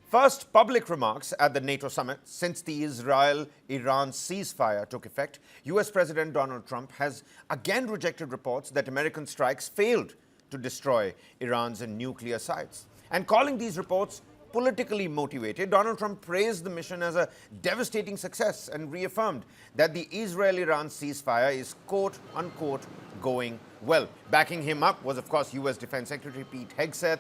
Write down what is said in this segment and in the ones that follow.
First public remarks at the NATO summit since the Israel-Iran ceasefire took effect. US President Donald Trump has again rejected reports that American strikes failed to destroy Iran's nuclear sites. And calling these reports politically motivated, Donald Trump praised the mission as a devastating success and reaffirmed that the Israel-Iran ceasefire is quote-unquote going well. Backing him up was, of course, U.S. Defense Secretary Pete Hegseth,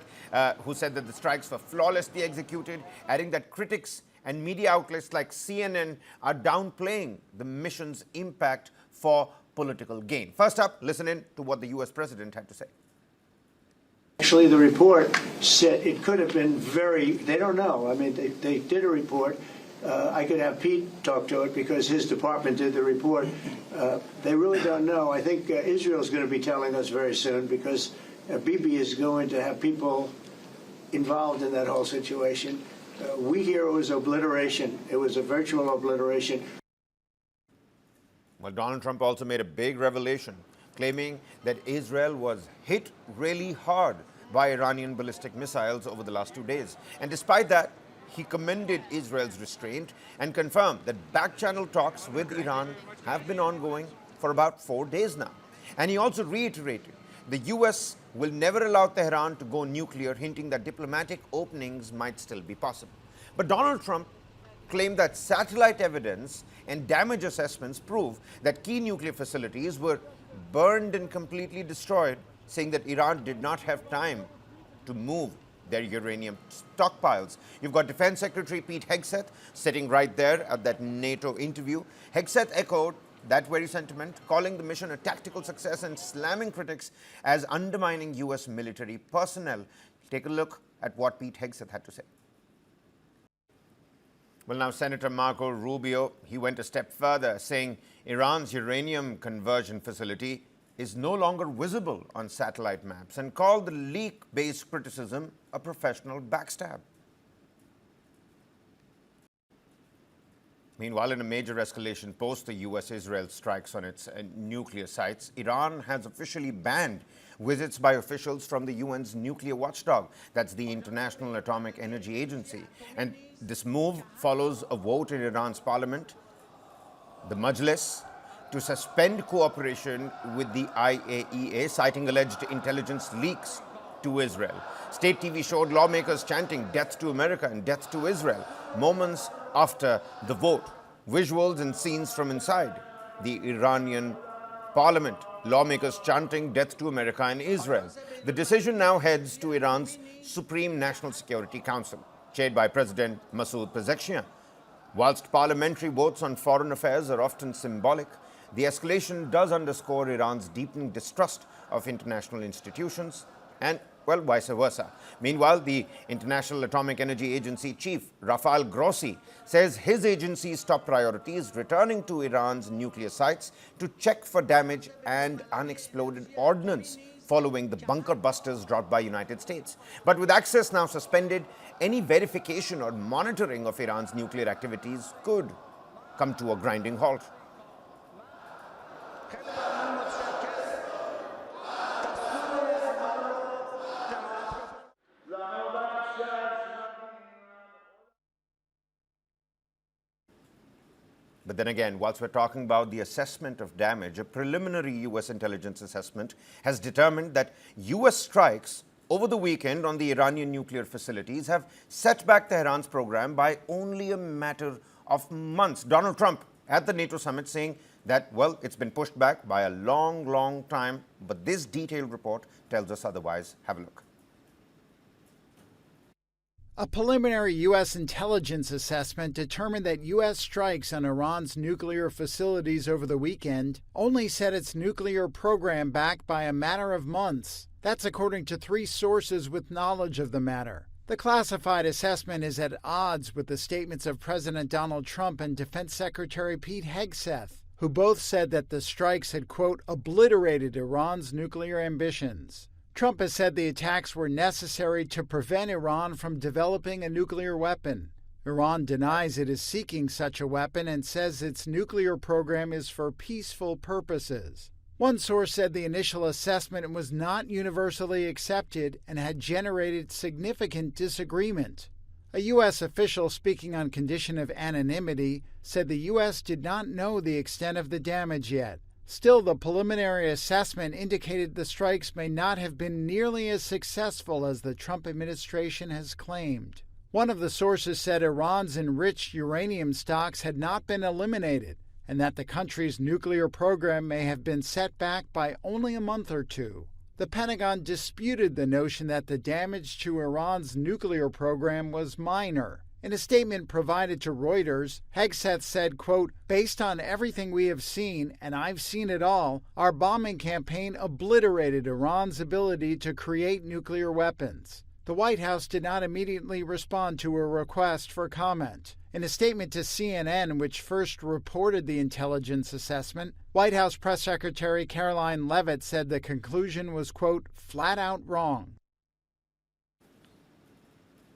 who said that the strikes were flawlessly executed, adding that critics and media outlets like CNN are downplaying the mission's impact for political gain. First up, listen in to what the U.S. president had to say. Actually, the report said it could have been they don't know. I mean, they did a report. I could have Pete talk to it because his department did the report. They really don't know. I think Israel's going to be telling us very soon because Bibi is going to have people involved in that whole situation. We hear it was obliteration. It was a virtual obliteration. Well, Donald Trump also made a big revelation, claiming that Israel was hit really hard by Iranian ballistic missiles over the last 2 days. And despite that, he commended Israel's restraint and confirmed that back-channel talks with Iran have been ongoing for about 4 days now. And he also reiterated the U.S. will never allow Tehran to go nuclear, hinting that diplomatic openings might still be possible. But Donald Trump claimed that satellite evidence and damage assessments prove that key nuclear facilities were burned and completely destroyed, saying that Iran did not have time to move their uranium stockpiles. You've got Defense Secretary Pete Hegseth sitting right there at that NATO interview. Hegseth echoed that very sentiment, calling the mission a tactical success and slamming critics as undermining U.S. military personnel. Take a look at what Pete Hegseth had to say. Well, now Senator Marco Rubio, he went a step further, saying Iran's uranium conversion facility is no longer visible on satellite maps and called the leak-based criticism a professional backstab. Meanwhile, in a major escalation post the U.S.-Israel strikes on its nuclear sites, Iran has officially banned visits by officials from the UN's nuclear watchdog, that's the International Atomic Energy Agency. And this move follows a vote in Iran's parliament, the Majlis, to suspend cooperation with the IAEA, citing alleged intelligence leaks to Israel. State TV showed lawmakers chanting "Death to America" and "Death to Israel" moments after the vote. Visuals and scenes from inside the Iranian parliament, lawmakers chanting "Death to America" and Israel. The decision now heads to Iran's Supreme National Security Council, chaired by President Masoud Pezeshkian. Whilst parliamentary votes on foreign affairs are often symbolic, the escalation does underscore Iran's deepening distrust of international institutions and, well, vice versa. Meanwhile, the International Atomic Energy Agency chief, Rafael Grossi, says his agency's top priority is returning to Iran's nuclear sites to check for damage and unexploded ordnance following the bunkerbusters dropped by United States. But with access now suspended, any verification or monitoring of Iran's nuclear activities could come to a grinding halt. But then again, whilst we're talking about the assessment of damage, a preliminary U.S. intelligence assessment has determined that U.S. strikes over the weekend on the Iranian nuclear facilities have set back Tehran's program by only a matter of months. Donald Trump at the NATO summit saying that, well, it's been pushed back by a long, long time, but this detailed report tells us otherwise. Have a look. A preliminary U.S. intelligence assessment determined that U.S. strikes on Iran's nuclear facilities over the weekend only set its nuclear program back by a matter of months. That's according to 3 sources with knowledge of the matter. The classified assessment is at odds with the statements of President Donald Trump and Defense Secretary Pete Hegseth, who both said that the strikes had, quote, obliterated Iran's nuclear ambitions. Trump has said the attacks were necessary to prevent Iran from developing a nuclear weapon. Iran denies it is seeking such a weapon and says its nuclear program is for peaceful purposes. One source said the initial assessment was not universally accepted and had generated significant disagreement. A U.S. official speaking on condition of anonymity said the U.S. did not know the extent of the damage yet. Still, the preliminary assessment indicated the strikes may not have been nearly as successful as the Trump administration has claimed. One of the sources said Iran's enriched uranium stocks had not been eliminated, and that the country's nuclear program may have been set back by only a month or two. The Pentagon disputed the notion that the damage to Iran's nuclear program was minor. In a statement provided to Reuters, Hegseth said, quote, "Based on everything we have seen, and I've seen it all, our bombing campaign obliterated Iran's ability to create nuclear weapons." The White House did not immediately respond to a request for comment. In a statement to CNN, which first reported the intelligence assessment, White House Press Secretary Caroline Leavitt said the conclusion was, quote, "flat out wrong."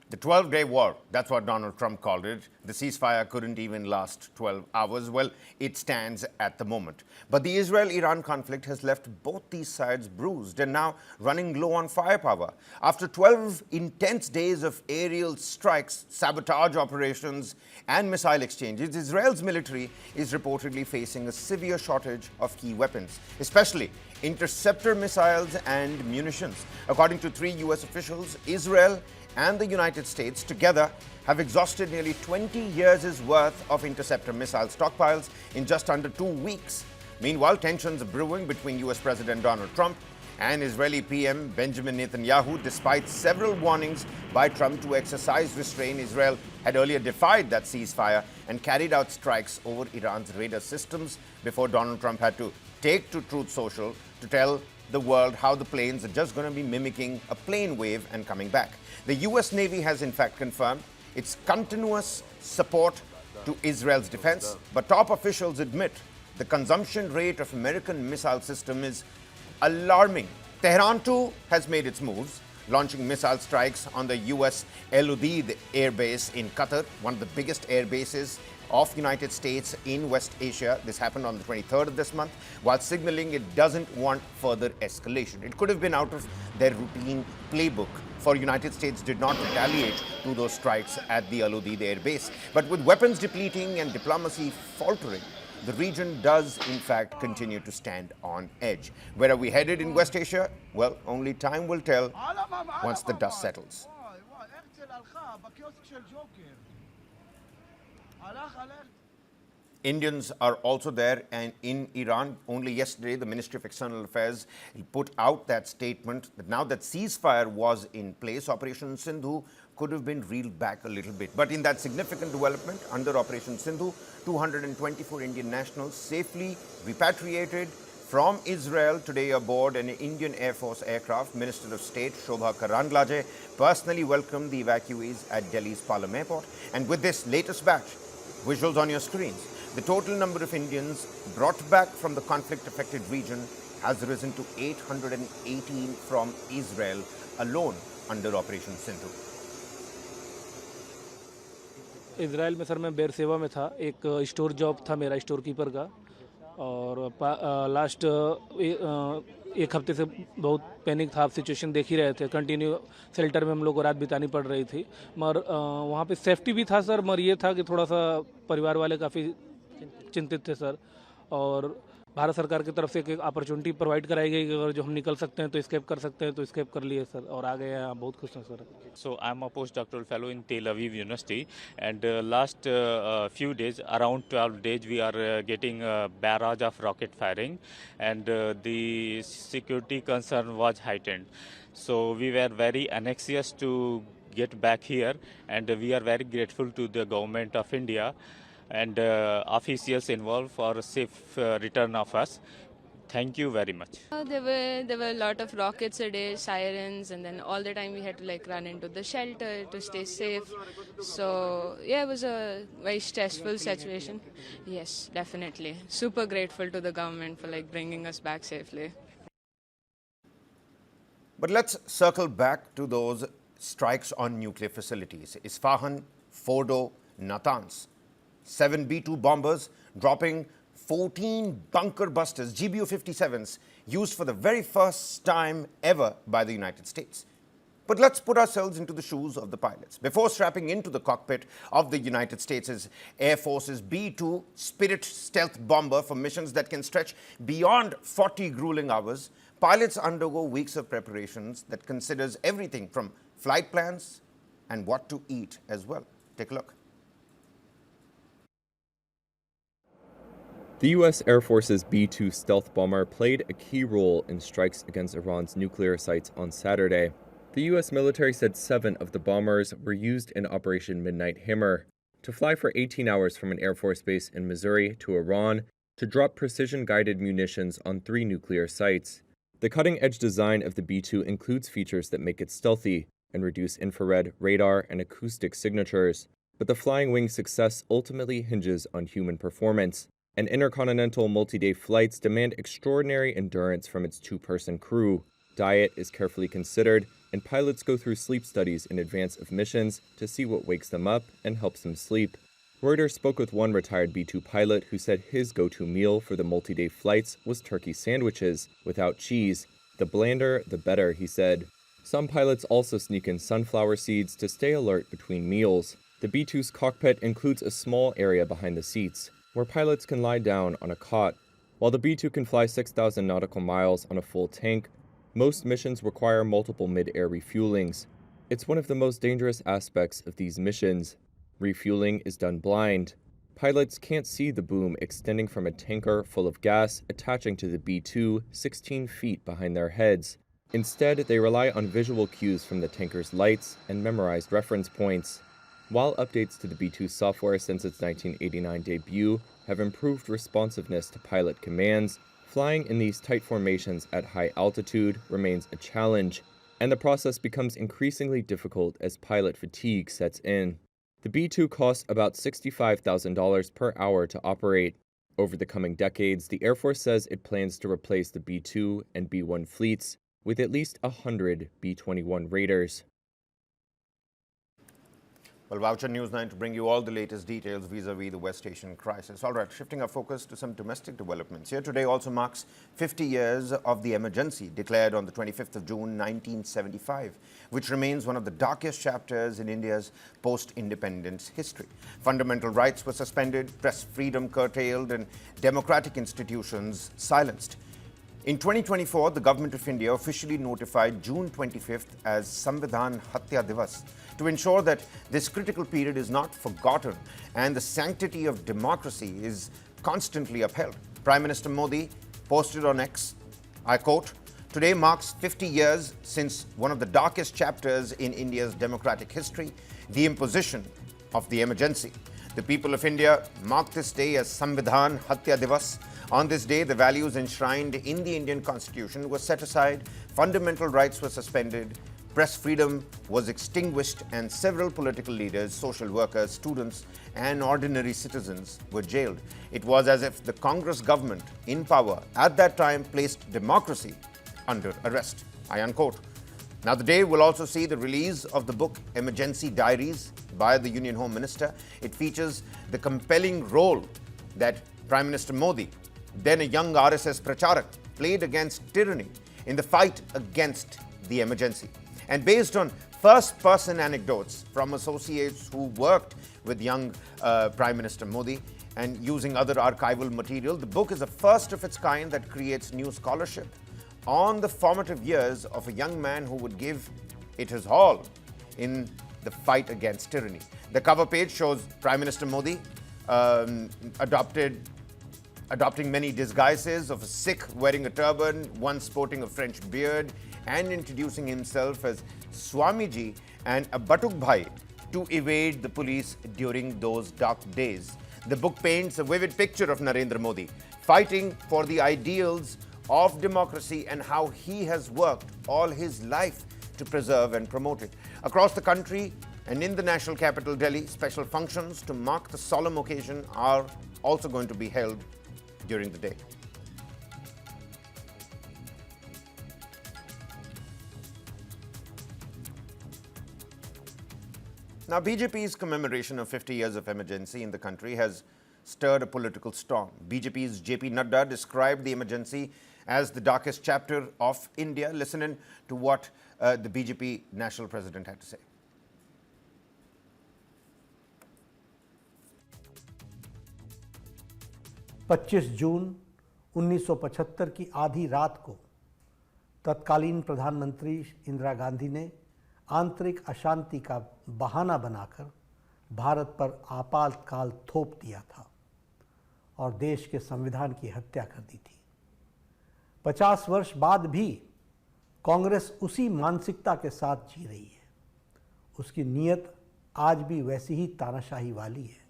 The 12-day war, that's what Donald Trump called it. The ceasefire couldn't even last 12 hours. Well, it stands at the moment. But the Israel-Iran conflict has left both these sides bruised and now running low on firepower. After 12 intense days of aerial strikes, sabotage operations, and missile exchanges, Israel's military is reportedly facing a severe shortage of key weapons, especially interceptor missiles and munitions. According to 3 U.S. officials, Israel and the United States together have exhausted nearly 20 years' worth of interceptor missile stockpiles in just under 2 weeks. Meanwhile, tensions are brewing between U.S. President Donald Trump and Israeli PM Benjamin Netanyahu. Despite several warnings by Trump to exercise restraint, Israel had earlier defied that ceasefire and carried out strikes over Iran's radar systems before Donald Trump had to take to Truth Social to tell the world how the planes are just going to be mimicking a plane wave and coming back. The U.S. Navy has in fact confirmed its continuous support to Israel's defense, but top officials admit the consumption rate of American missile system is alarming. Tehran too has made its moves, launching missile strikes on the U.S. El Udeid air base in Qatar, one of the biggest air bases of United States in West Asia. This happened on the 23rd of this month, while signaling it doesn't want further escalation. It could have been out of their routine playbook, for United States did not retaliate to those strikes at the Al Udeid air base. But with weapons depleting and diplomacy faltering, the region does in fact continue to stand on edge. Where are we headed in West Asia? Well, only time will tell once the dust settles. Indians are also there and in Iran. Only yesterday, the Ministry of External Affairs put out that statement that now that ceasefire was in place, Operation Sindhu could have been reeled back a little bit. But in that significant development, under Operation Sindhu, 224 Indian nationals safely repatriated from Israel today aboard an Indian Air Force aircraft. Minister of State Shobha Karandlaje personally welcomed the evacuees at Delhi's Palam Airport. And with this latest batch, visuals on your screens, the total number of Indians brought back from the conflict-affected region has risen to 818 from Israel alone under Operation Sindhu. Israel में sir मैं बेर सेवा में था, एक store job था मेरा store keeper का, और लास्ट एक हफ्ते से बहुत पैनिक था। आप सिचुएशन देख ही रहे थे, कंटिन्यू शेल्टर में हम लोग को रात बितानी पड़ रही थी, मगर वहाँ पे सेफ्टी भी था सर, मगर ये था कि थोड़ा सा परिवार वाले काफ़ी चिंतित थे सर, और भारत सरकार की तरफ से एक अपॉर्चुनिटी प्रोवाइड कराई गई कि अगर जो हम निकल सकते हैं तो एस्केप कर सकते हैं तो एस्केप कर लिए सर, और आ गए हैं, बहुत खुश हैं sir. So I'm a postdoctoral fellow in Tel Aviv University, and last few days, around 12 days, we are getting a barrage of rocket firing, and the security concern was heightened. So we were very anxious to get back here, and we are very grateful to the government of India and officials involved for a safe return of us. Thank you very much. There were a lot of rockets a day, sirens, and then all the time we had to like run into the shelter to stay safe. So yeah, it was a very stressful situation. Yes, definitely. Super grateful to the government for like bringing us back safely. But let's circle back to those strikes on nuclear facilities. Isfahan, Fordo, Natanz. 7 B-2 bombers dropping 14 bunkerbusters, GBU-57s, used for the very first time ever by the United States. But let's put ourselves into the shoes of the pilots. Before strapping into the cockpit of the United States Air Force's B-2 Spirit stealth bomber for missions that can stretch beyond 40 grueling hours, pilots undergo weeks of preparations that considers everything from flight plans and what to eat as well. Take a look. The U.S. Air Force's B-2 stealth bomber played a key role in strikes against Iran's nuclear sites on Saturday. The U.S. military said 7 of the bombers were used in Operation Midnight Hammer to fly for 18 hours from an Air Force base in Missouri to Iran to drop precision-guided munitions on 3 nuclear sites. The cutting-edge design of the B-2 includes features that make it stealthy and reduce infrared, radar, and acoustic signatures. But the flying wing's success ultimately hinges on human performance. And intercontinental multi-day flights demand extraordinary endurance from its 2-person crew. Diet is carefully considered, and pilots go through sleep studies in advance of missions to see what wakes them up and helps them sleep. Reuters spoke with one retired B-2 pilot who said his go-to meal for the multi-day flights was turkey sandwiches, without cheese. The blander, the better, he said. Some pilots also sneak in sunflower seeds to stay alert between meals. The B-2's cockpit includes a small area behind the seats, where pilots can lie down on a cot. While the B-2 can fly 6,000 nautical miles on a full tank, most missions require multiple mid-air refuelings. It's one of the most dangerous aspects of these missions. Refueling is done blind. Pilots can't see the boom extending from a tanker full of gas attaching to the B-2 16 feet behind their heads. Instead, they rely on visual cues from the tanker's lights and memorized reference points. While updates to the B-2 software since its 1989 debut have improved responsiveness to pilot commands, flying in these tight formations at high altitude remains a challenge, and the process becomes increasingly difficult as pilot fatigue sets in. The B-2 costs about $65,000 per hour to operate. Over the coming decades, the Air Force says it plans to replace the B-2 and B-1 fleets with at least 100 B-21 Raiders. Well, Voucher News9 to bring you all the latest details vis-a-vis the West Asian crisis. All right, shifting our focus to some domestic developments. Here today also marks 50 years of the emergency declared on the 25th of June 1975, which remains one of the darkest chapters in India's post-independence history. Fundamental rights were suspended, press freedom curtailed, and democratic institutions silenced. In 2024, the Government of India officially notified June 25th as Samvidhan Hatya Divas to ensure that this critical period is not forgotten and the sanctity of democracy is constantly upheld. Prime Minister Modi posted on X, I quote, "Today marks 50 years since one of the darkest chapters in India's democratic history, the imposition of the emergency. The people of India mark this day as Samvidhan Hatya Divas. On this day, the values enshrined in the Indian Constitution were set aside, fundamental rights were suspended, press freedom was extinguished, and several political leaders, social workers, students, and ordinary citizens were jailed. It was as if the Congress government in power at that time placed democracy under arrest." I unquote. Now, the day will also see the release of the book Emergency Diaries by the Union Home Minister. It features the compelling role that Prime Minister Modi, then a young RSS pracharak, played against tyranny in the fight against the emergency. And based on first-person anecdotes from associates who worked with young Prime Minister Modi and using other archival material, the book is the first of its kind that creates new scholarship on the formative years of a young man who would give it his all in the fight against tyranny. The cover page shows Prime Minister Modi adopting many disguises of a Sikh wearing a turban, one sporting a French beard, and introducing himself as Swamiji and a Batuk Bhai to evade the police during those dark days. The book paints a vivid picture of Narendra Modi fighting for the ideals of democracy and how he has worked all his life to preserve and promote it. Across the country and in the national capital, Delhi, special functions to mark the solemn occasion are also going to be held during the day. Now, BJP's commemoration of 50 years of emergency in the country has stirred a political storm. BJP's JP Nadda described the emergency as the darkest chapter of India. Listen in to what the BJP national president had to say. पच्चीस जून 1975 की आधी रात को तत्कालीन प्रधानमंत्री इंदिरा गांधी ने आंतरिक अशांति का बहाना बनाकर भारत पर आपातकाल थोप दिया था और देश के संविधान की हत्या कर दी थी। 50 वर्ष बाद भी कांग्रेस उसी मानसिकता के साथ जी रही है। उसकी नीयत आज भी वैसी ही तानाशाही वाली है।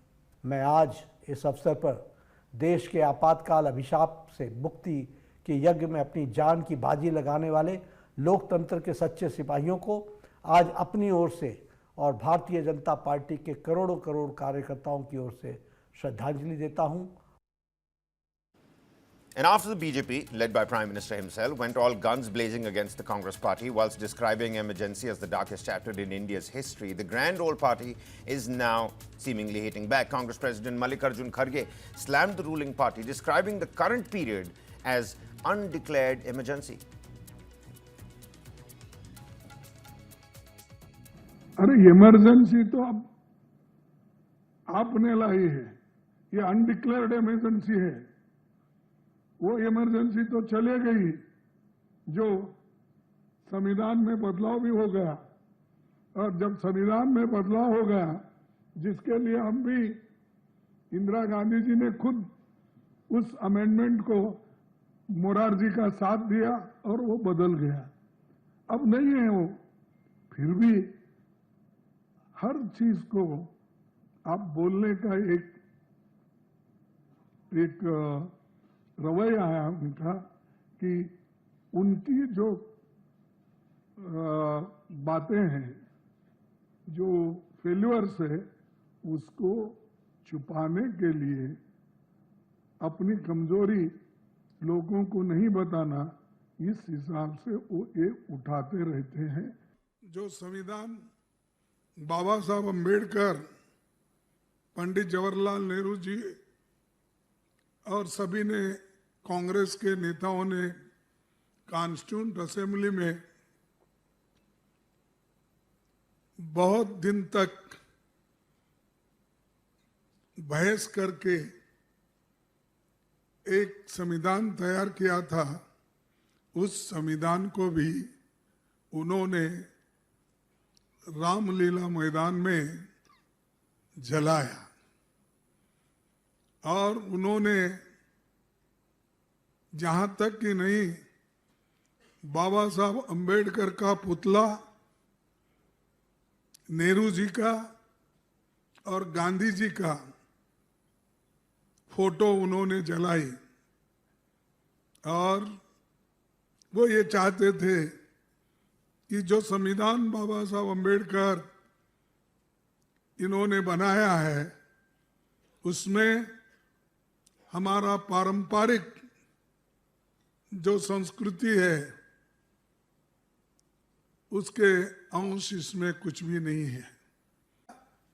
मैं आज इस अवसर पर देश के आपातकाल अभिशाप से मुक्ति के यज्ञ में अपनी जान की बाजी लगाने वाले लोकतंत्र के सच्चे सिपाहियों को आज अपनी ओर से और भारतीय जनता पार्टी के करोड़ों करोड़ कार्यकर्ताओं की ओर से श्रद्धांजलि देता हूं। And after the BJP, led by Prime Minister himself, went all guns blazing against the Congress party whilst describing emergency as the darkest chapter in India's history, the grand old party is now seemingly hitting back. Congress President Mallikarjun Kharge slammed the ruling party, describing the current period as undeclared emergency. अरे emergency तो अब आपने लाई है, ये undeclared emergency है। वो emergency तो चले गई जो संविधान में बदलाव भी हो गया, और जब संविधान में बदलाव हो गया जिसके लिए हम भी इंदिरा गांधी जी ने खुद उस अमेंडमेंट को मोरारजी का साथ दिया और वो बदल गया। अब नहीं है वो, फिर भी हर चीज को आप बोलने का एक रवैया है उनका कि उनकी जो बातें हैं, जो फेल्यूअर्स है, उसको छुपाने के लिए अपनी कमजोरी लोगों को नहीं बताना, इस हिसाब से वो ये उठाते रहते हैं। जो संविधान बाबा साहब अम्बेडकर, पंडित जवाहरलाल नेहरू जी और सभी ने, कांग्रेस के नेताओं ने कॉन्स्टिट्यूएंट असेंबली में बहुत दिन तक बहस करके एक संविधान तैयार किया था, उस संविधान को भी उन्होंने रामलीला मैदान में जलाया और उन्होंने जहां तक कि नहीं बाबा साहब अम्बेडकर का पुतला, नेहरू जी का और गांधी जी का फोटो उन्होंने जलाई और वो ये चाहते थे कि जो संविधान बाबा साहब अम्बेडकर इन्होंने बनाया है उसमें हमारा पारंपरिक जो संस्कृति है उसके अंश इसमें कुछ भी नहीं है।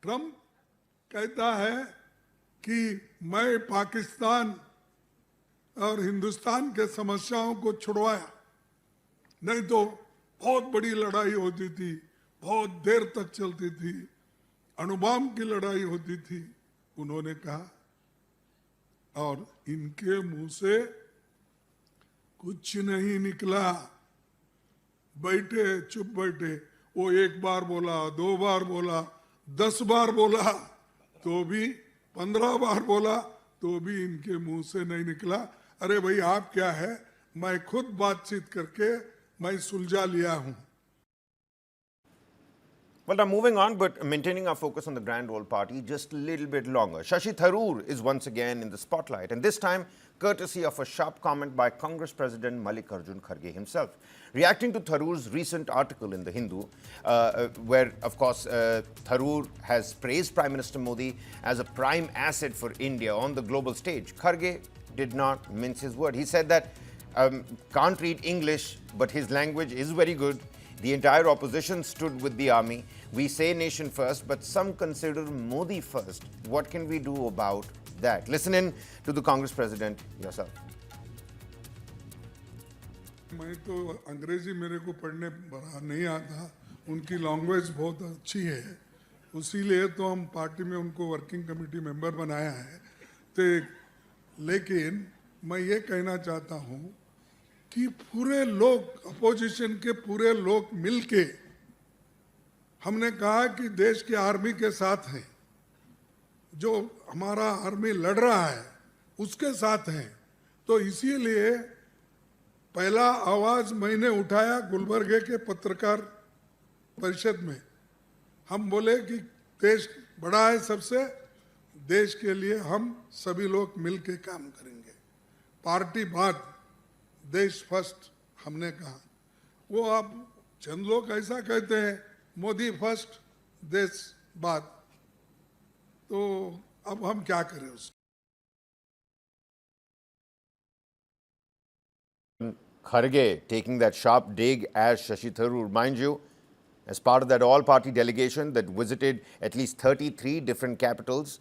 ट्रंप कहता है कि मैं पाकिस्तान और हिंदुस्तान के समस्याओं को छुड़वाया, नहीं तो बहुत बड़ी लड़ाई होती थी, बहुत देर तक चलती थी, अणुबॉम्ब की लड़ाई होती थी, उन्होंने कहा। और इनके मुंह से कुछ नहीं निकला, बैठे चुप बैठे। वो एक बार बोला, 2 बार बोला, 10 बार बोला, तो भी 15 बार बोला, तो भी इनके मुंह से नहीं निकला। अरे भाई आप क्या है, मैं खुद बातचीत करके मैं सुलझा लिया हूं। Well, now moving on, but maintaining our focus on the grand old party just a little bit longer. Shashi Tharoor is once again in the spotlight, and this time courtesy of a sharp comment by Congress President Mallikarjun Kharge himself. Reacting to Tharoor's recent article in the Hindu, where, of course, Tharoor has praised Prime Minister Modi as a prime asset for India on the global stage, Kharge did not mince his word. He said that can't read English, but his language is very good. The entire opposition stood with the army. We say nation first, but some consider Modi first. What can we do about that? Listen in to the Congress President yourself. मैं तो अंग्रेजी मेरे को पढ़ने बड़ा नहीं आता, उनकी लैंग्वेज बहुत अच्छी है, उसीलिए तो हम पार्टी में उनको वर्किंग कमेटी मेंबर बनाया है। तो लेकिन मैं ये कहना चाहता हूँ कि पूरे लोग, अपोजिशन के पूरे लोग मिलके हमने कहा कि देश की आर्मी के साथ हैं, जो हमारा आर्मी लड़ रहा है उसके साथ हैं। तो इसीलिए पहला आवाज मैंने उठाया गुलबर्गे के पत्रकार परिषद में। हम बोले कि देश बड़ा है सबसे, देश के लिए हम सभी लोग मिलके काम करेंगे, पार्टी बाद देश फर्स्ट हमने कहा। वो अब चंद लोग ऐसा कहते हैं मोदी फर्स्ट देश बाद, तो अब हम क्या करें उसको। Kharge taking that sharp dig at Shashi Tharoor. Mind you, as part of that all-party delegation that visited at least 33 different capitals,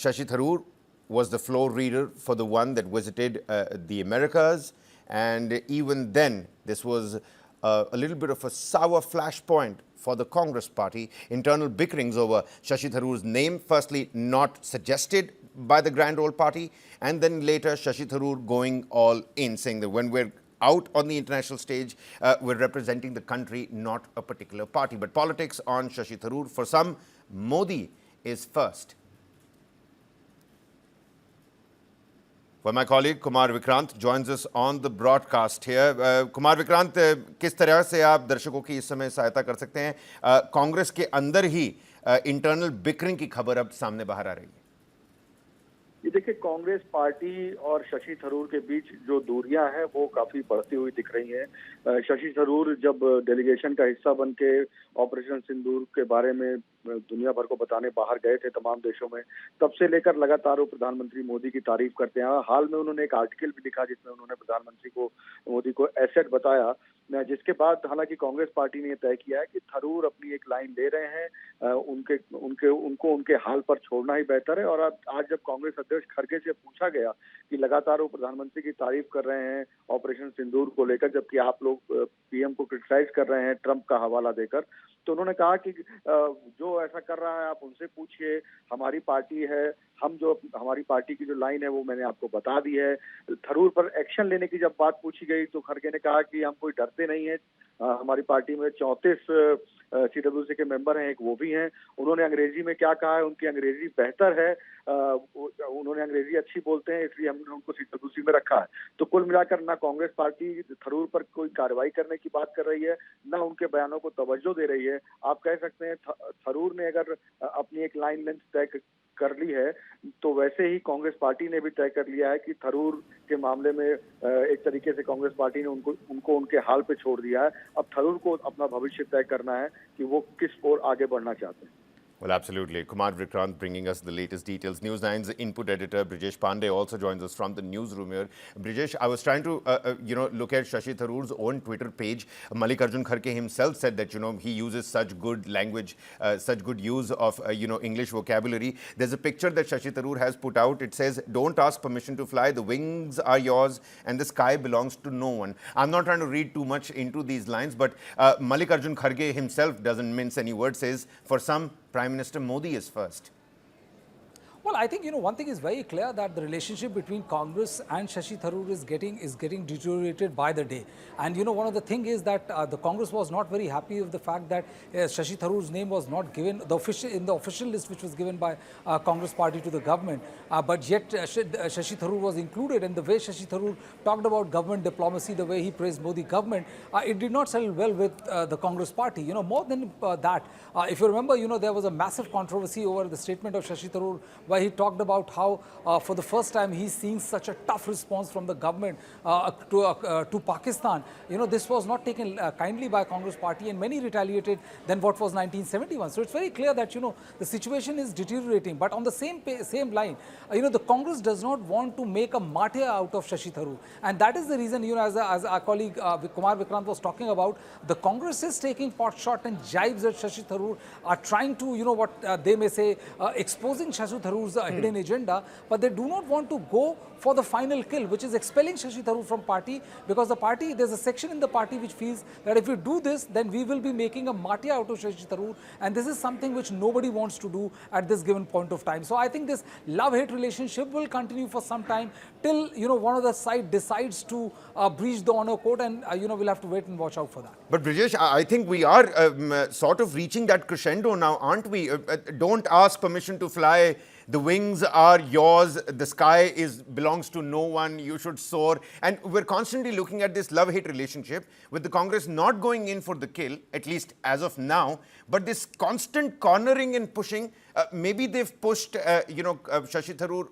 Shashi Tharoor was the floor reader for the one that visited the Americas. And even then, this was a little bit of a sour flashpoint for the Congress party. Internal bickerings over Shashi Tharoor's name, firstly not suggested by the grand old party, and then later Shashi Tharoor going all in, saying that when we're out on the international stage, we're representing the country, not a particular party. But politics on Shashi Tharoor, for some, Modi is first. Well, my colleague Kumar Vikrant joins us on the broadcast here. Kumar Vikrant, किस तरह से आप दर्शकों की इस समय सहायता कर सकते हैं? कांग्रेस के अंदर ही इंटरनल बिकरिंग की खबर अब सामने बाहर आ रही है। ये देखिए, कांग्रेस पार्टी और शशि थरूर के बीच जो दूरियां हैं वो काफी बढ़ती हुई दिख रही हैं। शशि थरूर जब डेलीगेशन का हिस्सा बन के ऑपरेशन सिंदूर के बारे में दुनिया भर को बताने बाहर गए थे तमाम देशों में, तब से लेकर लगातार वो प्रधानमंत्री मोदी की तारीफ करते हैं। हाल में उन्होंने एक आर्टिकल भी लिखा जिसमें उन्होंने प्रधानमंत्री को, मोदी को एसेट बताया, जिसके बाद हालांकि कांग्रेस पार्टी ने यह तय किया है कि थरूर अपनी एक लाइन ले रहे हैं, उनको उनके हाल पर छोड़ना ही बेहतर है। और आज जब कांग्रेस अध्यक्ष खड़गे से पूछा गया कि लगातार वो प्रधानमंत्री की तारीफ कर रहे हैं ऑपरेशन सिंदूर को लेकर, जबकि आप लोग पीएम को क्रिटिसाइज कर रहे हैं ट्रंप का हवाला देकर, तो उन्होंने कहा कि जो ऐसा कर रहा है आप उनसे पूछिए, हमारी पार्टी है, हमारी पार्टी की जो लाइन है वो मैंने आपको बता दी है। थरूर पर एक्शन लेने की जब बात पूछी गई तो खड़गे ने कहा कि हम कोई डरते नहीं है, हमारी पार्टी में 34 सीडब्ल्यूसी के मेंबर हैं, एक वो भी हैं। उन्होंने अंग्रेजी में क्या कहा है, उनकी अंग्रेजी बेहतर है, उन्होंने अंग्रेजी अच्छी बोलते हैं, इसलिए हमने उनको सीडब्ल्यूसी में रखा है। तो कुल मिलाकर ना कांग्रेस पार्टी थरूर पर कोई कार्रवाई करने की बात कर रही है, ना उनके बयानों को तवज्जो दे रही है। आप कह सकते हैं थरूर ने अगर अपनी एक लाइन लेंथ तय कर ली है, तो वैसे ही कांग्रेस पार्टी ने भी तय कर लिया है कि थरूर के मामले में एक तरीके से कांग्रेस पार्टी ने उनको उनके हाल पे छोड़ दिया है। अब थरूर को अपना भविष्य तय करना है कि वो किस ओर आगे बढ़ना चाहते हैं। Well, absolutely. Kumar Vikrant bringing us the latest details. News9's input editor Bridesh Pande also joins us from the newsroom here. Bridesh, I was trying to, look at Shashi Tharoor's own Twitter page. Mallikarjun Kharge himself said that, he uses such good language, such good use of, English vocabulary. There's a picture that Shashi Tharoor has put out. It says, "Don't ask permission to fly. The wings are yours and the sky belongs to no one." I'm not trying to read too much into these lines, but Mallikarjun Kharge himself doesn't mince any words, says, for some, Prime Minister Modi is first. Well, I think, one thing is very clear, that the relationship between Congress and Shashi Tharoor is getting deteriorated by the day. And, one of the thing is that the Congress was not very happy with the fact that Shashi Tharoor's name was not given in the official list which was given by Congress party to the government. But yet Shashi Tharoor was included, and the way Shashi Tharoor talked about government diplomacy, the way he praised Modi government, it did not settle well with the Congress party. More than that, if you remember, there was a massive controversy over the statement of Shashi Tharoor, where he talked about how for the first time he's seeing such a tough response from the government to Pakistan. This was not taken kindly by Congress party, and many retaliated than what was 1971. So it's very clear that, the situation is deteriorating. But on the same line, the Congress does not want to make a martyr out of Shashi Tharoor. And that is the reason, as our colleague Kumar Vikrant was talking about, the Congress is taking pot shot and jibes at Shashi Tharoor, are trying to, what they may say, exposing Shashi Tharoor's Tharoor's hidden agenda, but they do not want to go for the final kill, which is expelling Shashi Tharoor from party, because the party, there's a section in the party which feels that if we do this, then we will be making a martyr out of Shashi Tharoor, and this is something which nobody wants to do at this given point of time. So I think this love-hate relationship will continue for some time till, you know, one of the side decides to breach the honor code, and you know, we'll have to wait and watch out for that. But Bridesh, I think we are sort of reaching that crescendo now, aren't we? Don't ask permission to fly. The wings are yours. The sky belongs to no one. You should soar. And we're constantly looking at this love-hate relationship with the Congress not going in for the kill, at least as of now, but this constant cornering and pushing. Maybe they've pushed, Shashi Tharoor,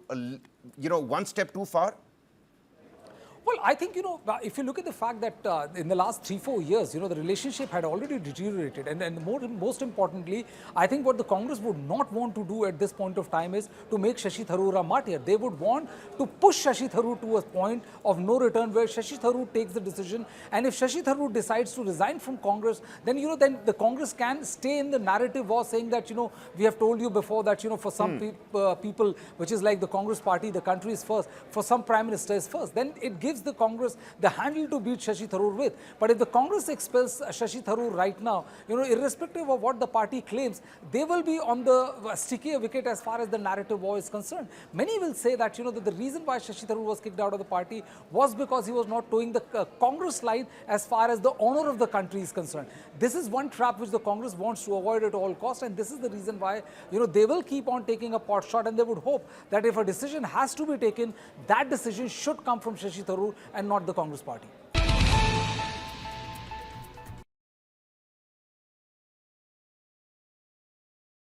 one step too far. Well, I think, you know, if you look at the fact that in the last 3-4 years, you know, the relationship had already deteriorated. And most importantly, I think what the Congress would not want to do at this point of time is to make Shashi Tharoor a martyr. They would want to push Shashi Tharoor to a point of no return where Shashi Tharoor takes the decision. And if Shashi Tharoor decides to resign from Congress, then, you know, then the Congress can stay in the narrative war saying that, you know, we have told you before that, you know, for some people, which is like the Congress party, the country is first, for some prime minister is first. Then it gives the Congress the handle to beat Shashi Tharoor with. But if the Congress expels Shashi Tharoor right now, you know, irrespective of what the party claims, they will be on the stickier wicket as far as the narrative war is concerned. Many will say that, you know, that the reason why Shashi Tharoor was kicked out of the party was because he was not towing the Congress line as far as the honor of the country is concerned. This is one trap which the Congress wants to avoid at all costs, and this is the reason why, you know, they will keep on taking a pot shot, and they would hope that if a decision has to be taken, that decision should come from Shashi Tharoor and not the Congress party.